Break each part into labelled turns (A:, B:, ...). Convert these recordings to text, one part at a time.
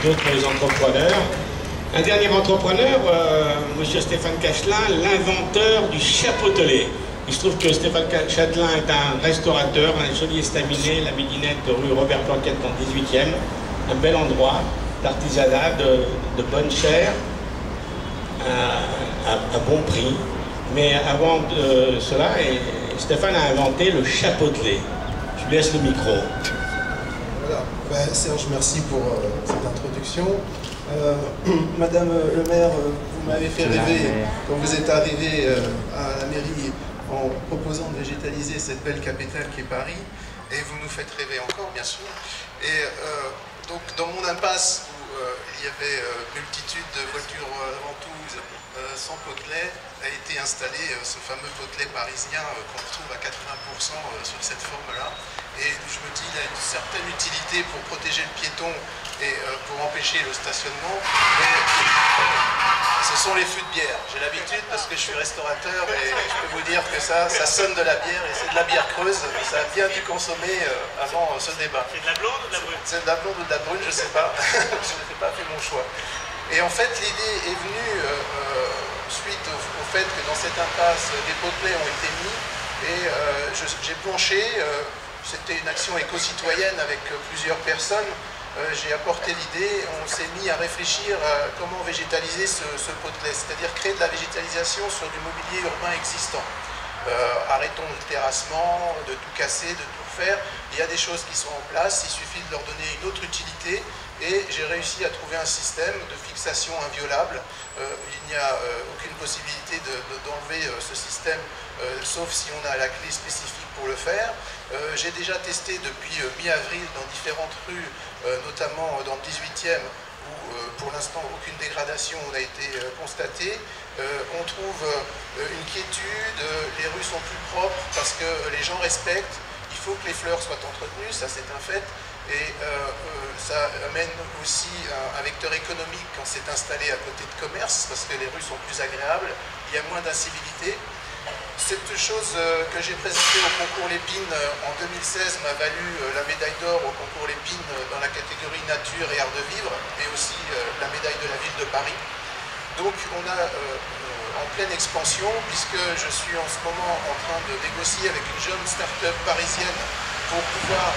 A: d'autres pour les entrepreneurs. Un dernier entrepreneur, monsieur Stéphane Cachelin, l'inventeur du chapeautelé. Il se trouve que Stéphane Cachelin est un restaurateur, un joli estaminet, la Midinette, rue Robert Planquette dans le 18e. Un bel endroit d'artisanat, de bonne chair, à bon prix. Mais avant cela, Stéphane a inventé le chapeautelé. Je lui laisse le micro.
B: Voilà. Ben, Serge, merci pour cette introduction. Madame le maire, vous m'avez fait rêver quand vous êtes arrivé à la mairie en proposant de végétaliser cette belle capitale qui est Paris, et vous nous faites rêver encore, bien sûr. Et donc, dans mon impasse où il y avait multitude de voitures ventouses sans potelet, a été installé ce fameux potelet parisien qu'on retrouve à 80% sur cette forme-là. Et je me dis, il a une certaine utilité pour protéger le piéton et pour empêcher le stationnement. Mais ce sont les fûts de bière. J'ai l'habitude parce que je suis restaurateur et je peux vous dire que ça sonne de la bière et c'est de la bière creuse. Ça a bien dû consommer avant ce débat.
C: C'est de la blonde ou de la brune?
B: C'est de la blonde ou de la brune, je ne sais pas. Je n'ai pas fait mon choix. Et en fait, l'idée est venue suite au fait que dans cette impasse, des potelets ont été mis et j'ai planché. C'était une action éco-citoyenne avec plusieurs personnes. J'ai apporté l'idée, on s'est mis à réfléchir à comment végétaliser ce potelet, c'est-à-dire créer de la végétalisation sur du mobilier urbain existant. Arrêtons le terrassement, de tout casser, de tout refaire. Il y a des choses qui sont en place, il suffit de leur donner une autre utilité et j'ai réussi à trouver un système de fixation inviolable. Il n'y a aucune possibilité d'enlever ce système sauf si on a la clé spécifique pour le faire. J'ai déjà testé depuis mi-avril dans différentes rues, notamment dans le 18e, où pour l'instant aucune dégradation n'a été constatée. On trouve une quiétude, les rues sont plus propres parce que les gens respectent, il faut que les fleurs soient entretenues, ça c'est un fait, et ça amène aussi un vecteur économique quand c'est installé à côté de commerce, parce que les rues sont plus agréables, il y a moins d'incivilité. Cette chose que j'ai présentée au concours Lépine en 2016 m'a valu la médaille d'or au concours Lépine dans la catégorie nature et art de vivre, et aussi la médaille de la ville de Paris. Donc on a en pleine expansion, puisque je suis en ce moment en train de négocier avec une jeune start-up parisienne pour pouvoir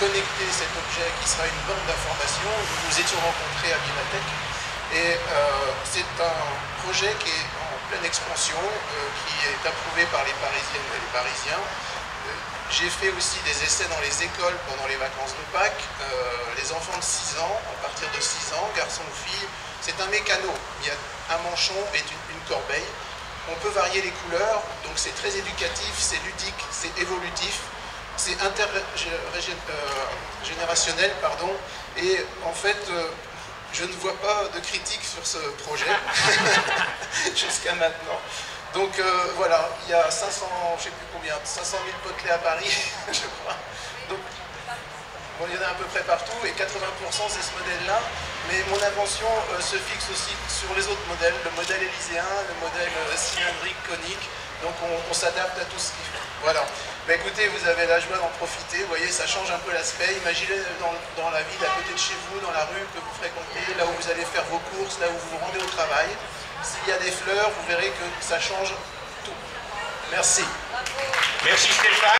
B: connecter cet objet qui sera une banque d'informations. Nous nous étions rencontrés à Bimatech, et c'est un projet qui est en pleine expansion, qui est approuvé par les Parisiennes et les Parisiens. J'ai fait aussi des essais dans les écoles pendant les vacances de Pâques. Les enfants de 6 ans, à partir de 6 ans, garçons ou filles, c'est un mécano. Il y a un manchon et une corbeille. On peut varier les couleurs, donc c'est très éducatif, c'est ludique, c'est évolutif, c'est intergénérationnel, pardon. Et en fait, je ne vois pas de critique sur ce projet jusqu'à maintenant. Donc voilà, il y a 500, je ne sais plus combien, 500 000 potelets à Paris, je crois. Donc, bon, il y en a à peu près partout, et 80% c'est ce modèle-là. Mais mon invention se fixe aussi sur les autres modèles, le modèle élyséen, le modèle cylindrique, conique. Donc on s'adapte à tout ce qu'il faut. Voilà. Mais écoutez, vous avez la joie d'en profiter. Vous voyez, ça change un peu l'aspect. Imaginez dans la ville, à côté de chez vous, dans la rue que vous fréquentez, là où vous allez faire vos courses, là où vous vous rendez au travail. S'il y a des fleurs, vous verrez que ça change tout. Merci.
A: Merci Stéphane.